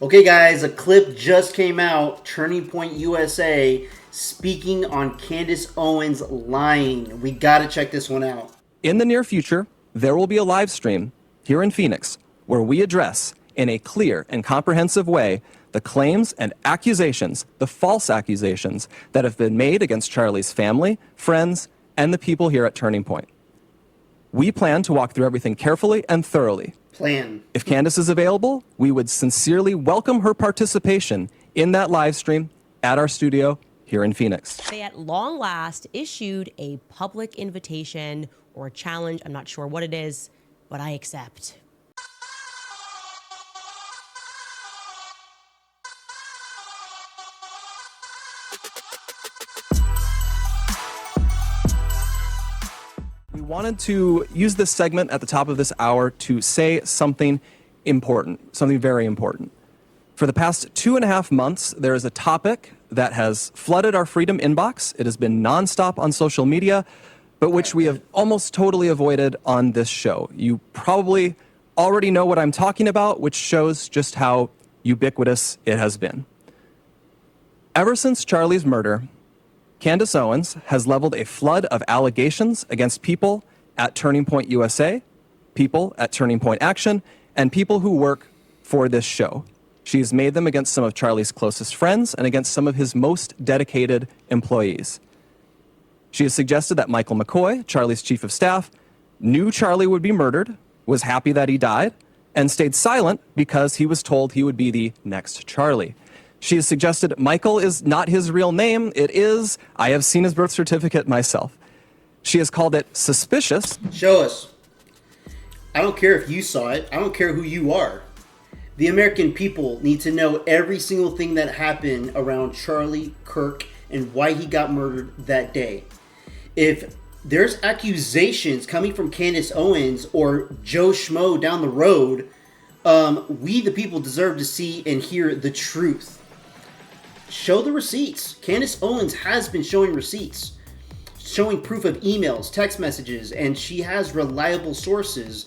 Okay, guys, a clip just came out. Turning Point USA speaking on Candace Owens lying. We gotta check this one out. In the near future, there will be a live stream here in Phoenix where we address in a clear and comprehensive way the claims and accusations, the false accusations that have been made against Charlie's family, friends, and the people here at Turning Point. We plan to walk through everything carefully and thoroughly. If Candace is available, we would sincerely welcome her participation in that live stream at our studio here in Phoenix. They at long last issued a public invitation or challenge. I'm not sure what it is, but I accept. We wanted to use this segment at the top of this hour to say something important, something very important. For the past 2.5 months, there is a topic that has flooded our Freedom inbox. It has been nonstop on social media, but which we have almost totally avoided on this show. You probably already know what I'm talking about, which shows just how ubiquitous it has been. Ever since Charlie's murder, Candace Owens has leveled a flood of allegations against people at Turning Point USA, people at Turning Point Action, and people who work for this show. She has made them against some of Charlie's closest friends and against some of his most dedicated employees. She has suggested that Michael McCoy, Charlie's chief of staff, knew Charlie would be murdered, was happy that he died, and stayed silent because he was told he would be the next Charlie. She has suggested Michael is not his real name. It is. I have seen his birth certificate myself. She has called it suspicious. Show us. I don't care if you saw it. I don't care who you are. The American people need to know every single thing that happened around Charlie Kirk and why he got murdered that day. If there's accusations coming from Candace Owens or Joe Schmo down the road, we the people deserve to see and hear the truth. Show the receipts. Candace Owens has been showing receipts, showing proof of emails, text messages, and she has reliable sources.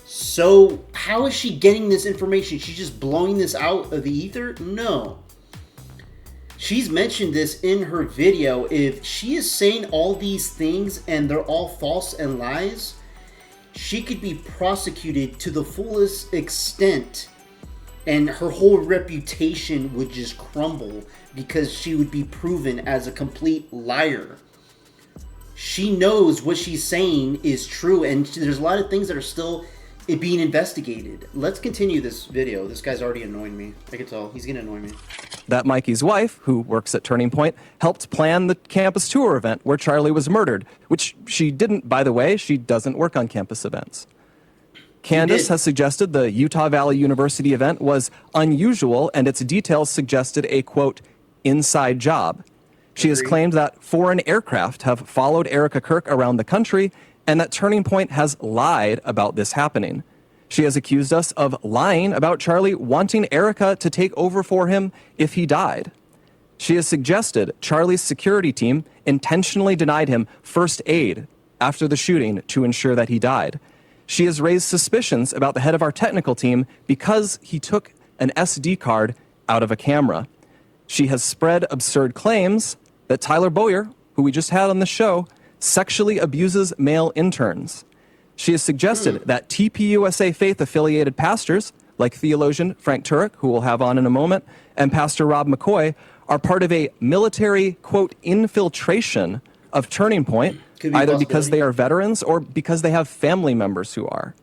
So how is she getting this information? She's just blowing this out of the ether? No. She's mentioned this in her video. If she is saying all these things and they're all false and lies, she could be prosecuted to the fullest extent, and her whole reputation would just crumble because she would be proven as a complete liar. She knows what she's saying is true, and there's a lot of things that are still being investigated. Let's continue this video. This guy's already annoying me. I can tell. He's going to annoy me. That Mikey's wife, who works at Turning Point, helped plan the campus tour event where Charlie was murdered, which she didn't, by the way. She doesn't work on campus events. Candace has suggested the Utah Valley University event was unusual, and its details suggested a, quote, inside job. She has claimed that foreign aircraft have followed Erica Kirk around the country and that Turning Point has lied about this happening. She has accused us of lying about Charlie wanting Erica to take over for him if he died. She has suggested Charlie's security team intentionally denied him first aid after the shooting to ensure that he died. She has raised suspicions about the head of our technical team because he took an SD card out of a camera. She has spread absurd claims that Tyler Boyer, who we just had on the show, sexually abuses male interns. She has suggested that TPUSA faith-affiliated pastors, like theologian Frank Turek, who we'll have on in a moment, and Pastor Rob McCoy, are part of a military, quote, infiltration of Turning Point, either because they are veterans or because they have family members who are.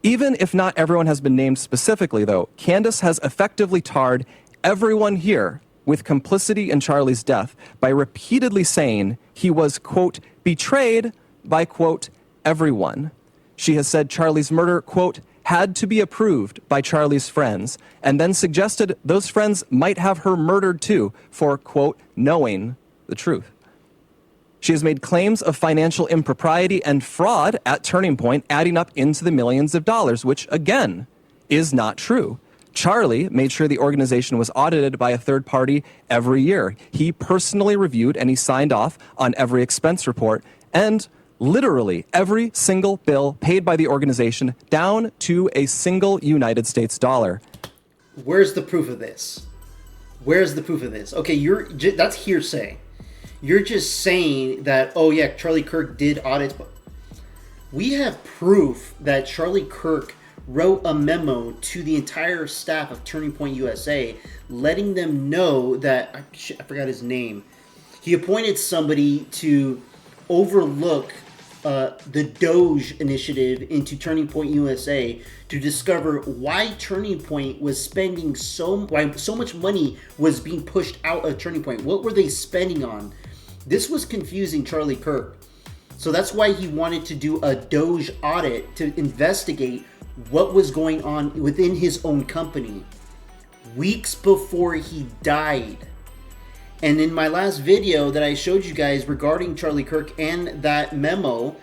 Even if not everyone has been named specifically, though, Candace has effectively tarred everyone here with complicity in Charlie's death by repeatedly saying he was, quote, betrayed by, quote, everyone. She has said Charlie's murder, quote, had to be approved by Charlie's friends, and then suggested those friends might have her murdered too for, quote, knowing the truth. She has made claims of financial impropriety and fraud at Turning Point, adding up into the millions of dollars, which, again, is not true. Charlie made sure the organization was audited by a third party every year. He personally reviewed and he signed off on every expense report, and literally every single bill paid by the organization down to a single United States dollar. Where's the proof of this? Where's the proof of this? Okay, that's hearsay. You're just saying that, oh yeah, Charlie Kirk did audits, but we have proof that Charlie Kirk wrote a memo to the entire staff of Turning Point USA, letting them know that, I forgot his name. He appointed somebody to overlook the Doge initiative into Turning Point USA to discover why Turning Point was spending why so much money was being pushed out of Turning Point. What were they spending on? This was confusing Charlie Kirk. So that's why he wanted to do a Doge audit to investigate what was going on within his own company weeks before he died. And in my last video that I showed you guys regarding Charlie Kirk and that memo,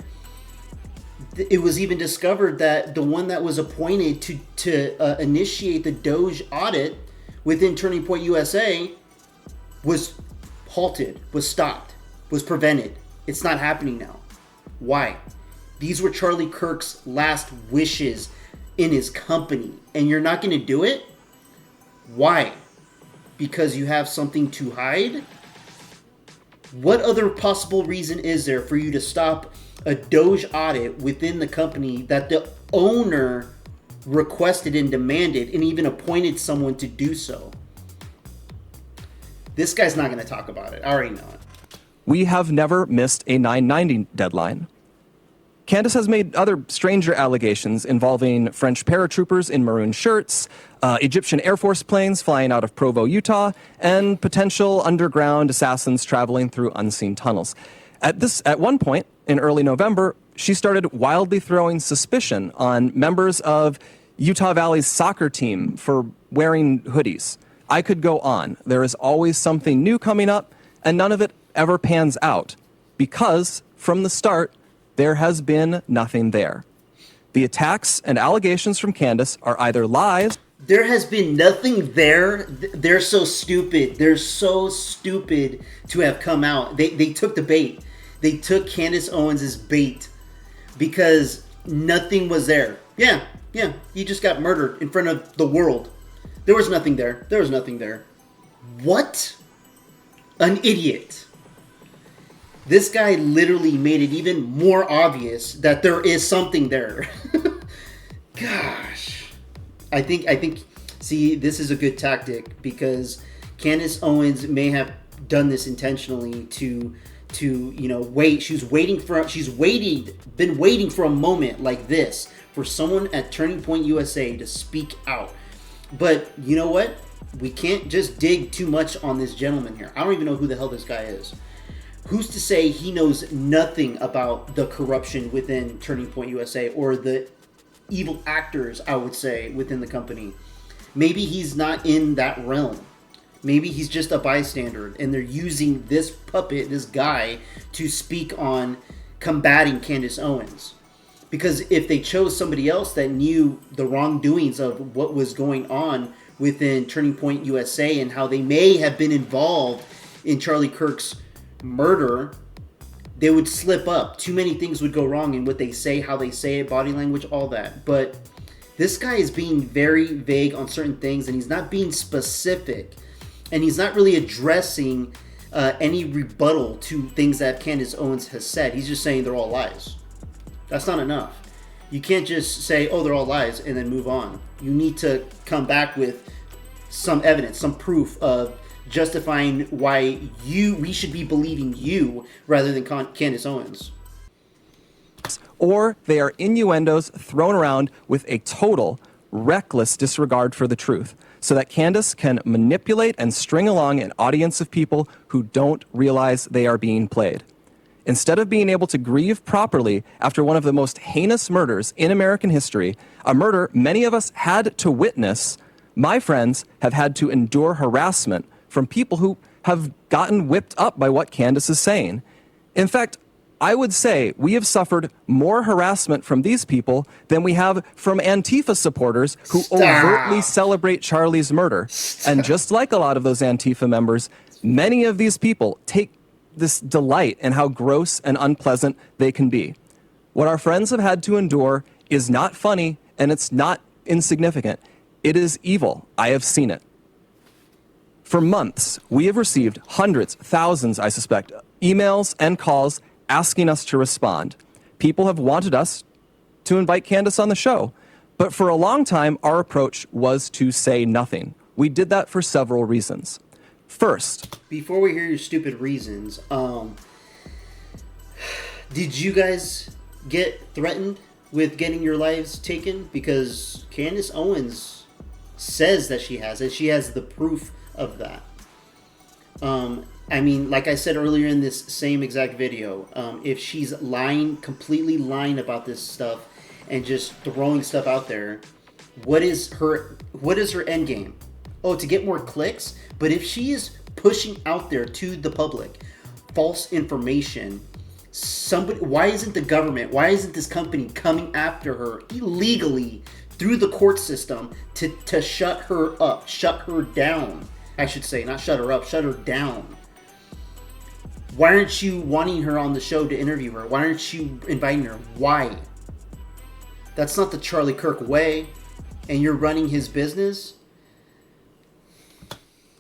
it was even discovered that the one that was appointed to initiate the Doge audit within Turning Point USA was halted, was stopped, was prevented. It's not happening now. Why? These were Charlie Kirk's last wishes in his company, and you're not going to do it? Why? Because you have something to hide? What other possible reason is there for you to stop a Doge audit within the company that the owner requested and demanded and even appointed someone to do so? This guy's not going to talk about it. I already know it. We have never missed a 990 deadline. Candace has made other stranger allegations involving French paratroopers in maroon shirts, Egyptian Air Force planes flying out of Provo, Utah, and potential underground assassins traveling through unseen tunnels. At one point, in early November, she started wildly throwing suspicion on members of Utah Valley's soccer team for wearing hoodies. I could go on. There is always something new coming up, and none of it ever pans out, because from the start, there has been nothing there. The attacks and allegations from Candace are either lies. There has been nothing there. They're so stupid. They're so stupid to have come out. They took the bait. They took Candace Owens' bait because nothing was there. Yeah, he just got murdered in front of the world. There was nothing there. There was nothing there. What? An idiot. This guy literally made it even more obvious that there is something there. Gosh. I think, see, this is a good tactic because Candace Owens may have done this intentionally to wait. Been waiting for a moment like this for someone at Turning Point USA to speak out. But you know what? We can't just dig too much on this gentleman here. I don't even know who the hell this guy is. Who's to say he knows nothing about the corruption within Turning Point USA or the evil actors, I would say, within the company? Maybe he's not in that realm. Maybe he's just a bystander and they're using this puppet, this guy, to speak on combating Candace Owens. Because if they chose somebody else that knew the wrongdoings of what was going on within Turning Point USA and how they may have been involved in Charlie Kirk's murder, they would slip up. Too many things would go wrong in what they say, how they say it, body language, all that. But this guy is being very vague on certain things and he's not being specific. And he's not really addressing any rebuttal to things that Candace Owens has said. He's just saying they're all lies. That's not enough. You can't just say, oh, they're all lies, and then move on. You need to come back with some evidence, some proof of justifying why we should be believing you rather than Candace Owens. Or they are innuendos thrown around with a total, reckless disregard for the truth, so that Candace can manipulate and string along an audience of people who don't realize they are being played. Instead of being able to grieve properly after one of the most heinous murders in American history, a murder many of us had to witness, my friends have had to endure harassment from people who have gotten whipped up by what Candace is saying. In fact, I would say we have suffered more harassment from these people than we have from Antifa supporters who overtly celebrate Charlie's murder. And just like a lot of those Antifa members, many of these people take this delight in how gross and unpleasant they can be. What our friends have had to endure is not funny and it's not insignificant. It is evil. I have seen it. For months, we have received hundreds, thousands, I suspect, emails and calls asking us to respond. People have wanted us to invite Candace on the show. But for a long time, our approach was to say nothing. We did that for several reasons. First, before we hear your stupid reasons, did you guys get threatened with getting your lives taken? Because Candace Owens says that she has, and she has the proof of that. I mean, like I said earlier in this same exact video, if she's lying, completely lying about this stuff and just throwing stuff out there, what is her end game? Oh, to get more clicks? But if she is pushing out there to the public false information, why isn't the government, why isn't this company coming after her illegally through the court system to shut her up, shut her down? I should say, not shut her up, shut her down. Why aren't you wanting her on the show to interview her? Why aren't you inviting her? Why? That's not the Charlie Kirk way, and you're running his business?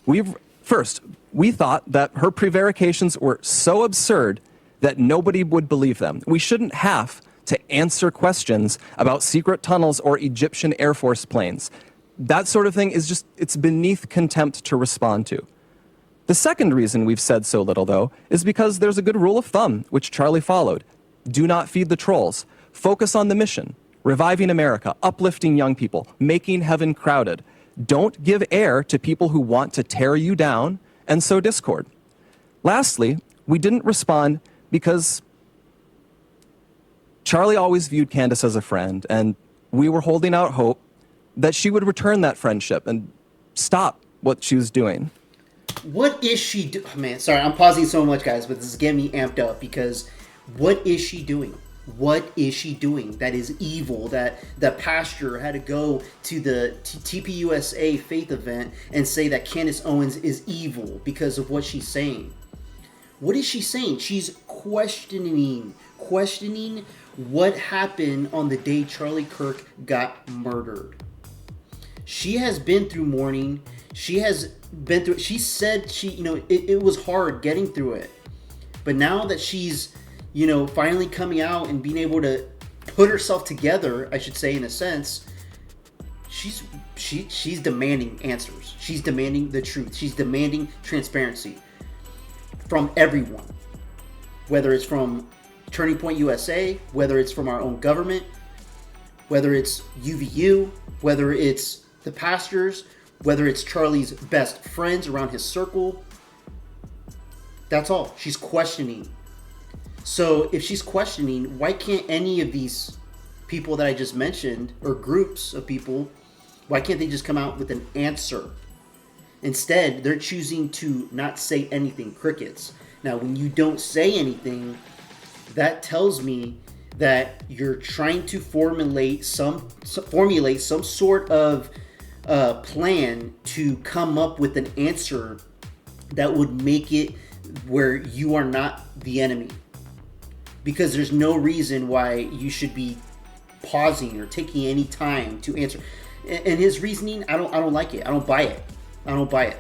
we thought that her prevarications were so absurd that nobody would believe them. We shouldn't have to answer questions about secret tunnels or Egyptian Air Force planes. That sort of thing is it's beneath contempt to respond to. The second reason we've said so little, though, is because there's a good rule of thumb, which Charlie followed. Do not feed the trolls. Focus on the mission. Reviving America, uplifting young people, making heaven crowded. Don't give air to people who want to tear you down and sow discord. Lastly, we didn't respond because Charlie always viewed Candace as a friend, and we were holding out hope that she would return that friendship and stop what she was doing. What is she doing? Oh, man, sorry, I'm pausing so much, guys, but this is getting me amped up because what is she doing? What is she doing that is evil? That the pastor had to go to the TPUSA faith event and say that Candace Owens is evil because of what she's saying. What is she saying? She's questioning what happened on the day Charlie Kirk got murdered. She has been through mourning. She said it was hard getting through it. But now that she's, finally coming out and being able to put herself together, I should say, in a sense, she's demanding answers. She's demanding the truth. She's demanding transparency from everyone. Whether it's from Turning Point USA, whether it's from our own government, whether it's UVU, whether it's the pastors, whether it's Charlie's best friends around his circle. That's all. She's questioning. So if she's questioning, why can't any of these people that I just mentioned, or groups of people, why can't they just come out with an answer? Instead, they're choosing to not say anything. Crickets. Now, when you don't say anything, that tells me that you're trying to formulate some sort of plan to come up with an answer that would make it where you are not the enemy. Because there's no reason why you should be pausing or taking any time to answer. And his reasoning, I don't like it. I don't buy it.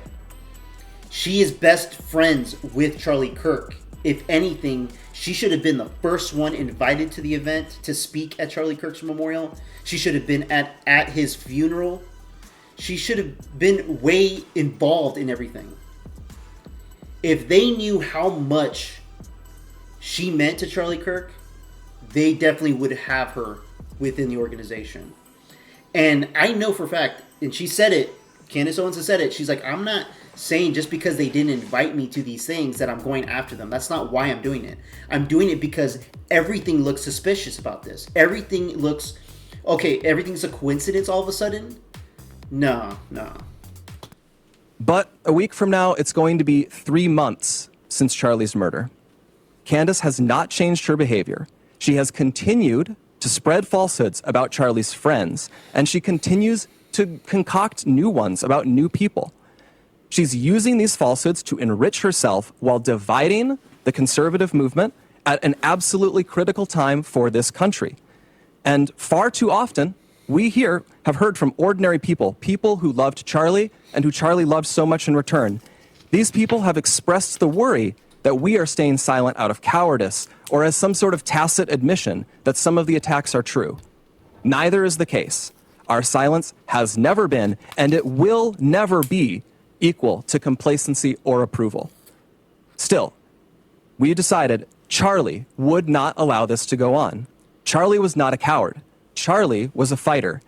She is best friends with Charlie Kirk. If anything, she should have been the first one invited to the event to speak at Charlie Kirk's memorial. She should have been at his funeral. She should have been way involved in everything. If they knew how much she meant to Charlie Kirk, they definitely would have her within the organization. And I know for a fact, and she said it, Candace Owens has said it, she's like, I'm not saying just because they didn't invite me to these things that I'm going after them. That's not why I'm doing it. I'm doing it because everything looks suspicious about this. Everything looks, okay, everything's a coincidence all of a sudden? No. But a week from now, it's going to be 3 months since Charlie's murder. Candace has not changed her behavior. She has continued to spread falsehoods about Charlie's friends, and she continues to concoct new ones about new people. She's using these falsehoods to enrich herself while dividing the conservative movement at an absolutely critical time for this country. And far too often, We here have heard from ordinary people, people who loved Charlie and who Charlie loved so much in return. These people have expressed the worry that we are staying silent out of cowardice or as some sort of tacit admission that some of the attacks are true. Neither is the case. Our silence has never been, and it will never be, equal to complacency or approval. Still, we decided Charlie would not allow this to go on. Charlie was not a coward. Charlie was a fighter.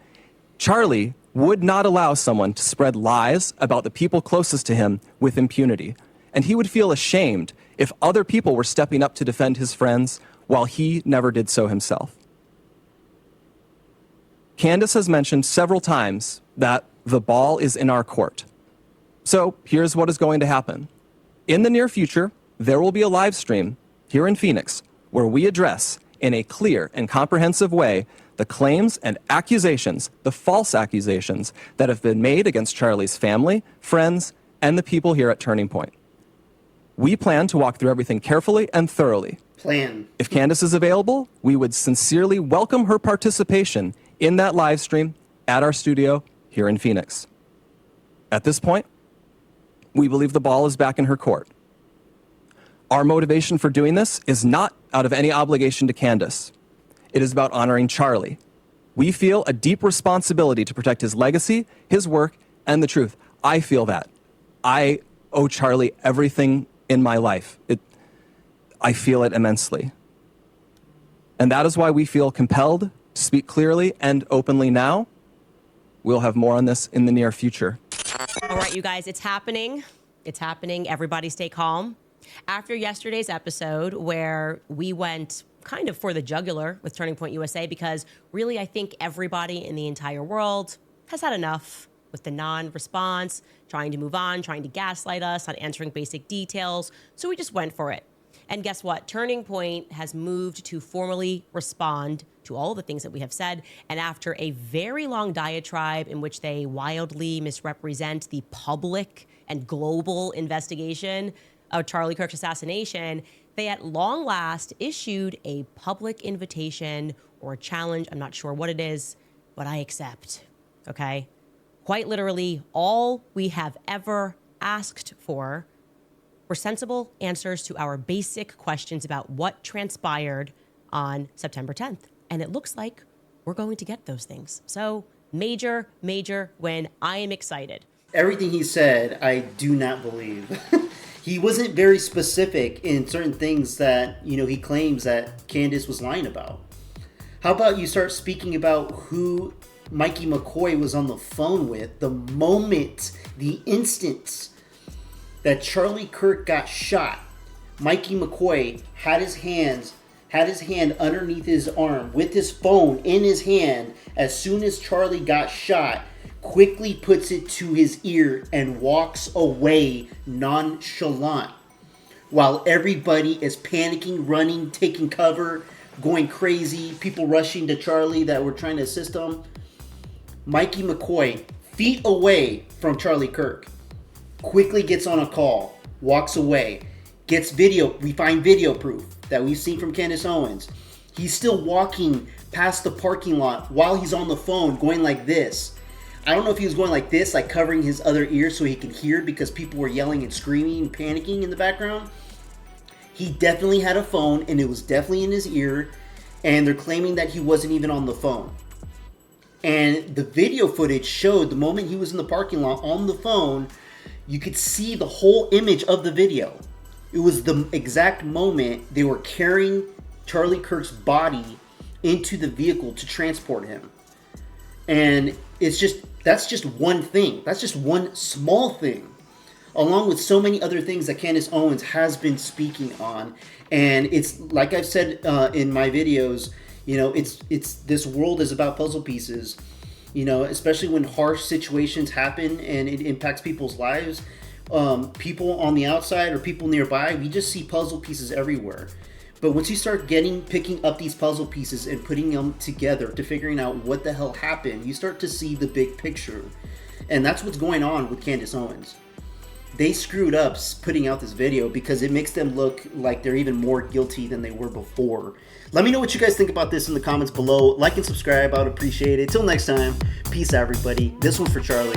Charlie would not allow someone to spread lies about the people closest to him with impunity. And he would feel ashamed if other people were stepping up to defend his friends while he never did so himself. Candace has mentioned several times that the ball is in our court. So here's what is going to happen. In the near future, there will be a live stream here in Phoenix where we address in a clear and comprehensive way the claims and accusations, the false accusations that have been made against Charlie's family, friends, and the people here at Turning Point. We plan to walk through everything carefully and thoroughly. If Candace is available, we would sincerely welcome her participation in that live stream at our studio here in Phoenix. At this point, we believe the ball is back in her court. Our motivation for doing this is not out of any obligation to Candace. It is about honoring Charlie. We feel a deep responsibility to protect his legacy, his work, and the truth. I feel that. I owe Charlie everything in my life. I feel it immensely. And that is why we feel compelled to speak clearly and openly now. We'll have more on this in the near future. All right, you guys, it's happening. It's happening. Everybody stay calm. After yesterday's episode where we went kind of for the jugular with Turning Point USA, because really I think everybody in the entire world has had enough with the non-response, trying to move on, trying to gaslight us, not answering basic details. So we just went for it. And guess what? Turning Point has moved to formally respond to all the things that we have said. And after a very long diatribe in which they wildly misrepresent the public and global investigation of Charlie Kirk's assassination, they at long last issued a public invitation or a challenge. I'm not sure what it is, but I accept. Okay? Quite literally, all we have ever asked for were sensible answers to our basic questions about what transpired on September 10th. And it looks like we're going to get those things. So major, major win. I am excited. Everything he said, I do not believe. He wasn't very specific in certain things that, he claims that Candace was lying about. How about you start speaking about who Mikey McCoy was on the phone with the moment, the instant that Charlie Kirk got shot? Mikey McCoy had his hand underneath his arm with his phone in his hand. As soon as Charlie got shot, quickly puts it to his ear and walks away nonchalant while everybody is panicking, running, taking cover, going crazy, people rushing to Charlie that were trying to assist him. Mikey McCoy, feet away from Charlie Kirk, quickly gets on a call, walks away, gets video. We find video proof that we've seen from Candace Owens. He's still walking past the parking lot while he's on the phone going like this. I don't know if he was going like this, like covering his other ear so he could hear because people were yelling and screaming and panicking in the background. He definitely had a phone and it was definitely in his ear, and they're claiming that he wasn't even on the phone. And the video footage showed the moment he was in the parking lot on the phone, you could see the whole image of the video. It was the exact moment they were carrying Charlie Kirk's body into the vehicle to transport him. And that's just one thing. That's just one small thing, along with so many other things that Candace Owens has been speaking on. And it's like I've said in my videos, it's this world is about puzzle pieces. Especially when harsh situations happen and it impacts people's lives. People on the outside or people nearby, we just see puzzle pieces everywhere. But once you start picking up these puzzle pieces and putting them together to figuring out what the hell happened, you start to see the big picture. And that's what's going on with Candace Owens. they screwed up putting out this video because it makes them look like they're even more guilty than they were before. Let me know what you guys think about this in the comments below. Like and subscribe. I would appreciate it. Till next time, peace out, everybody. This one's for Charlie.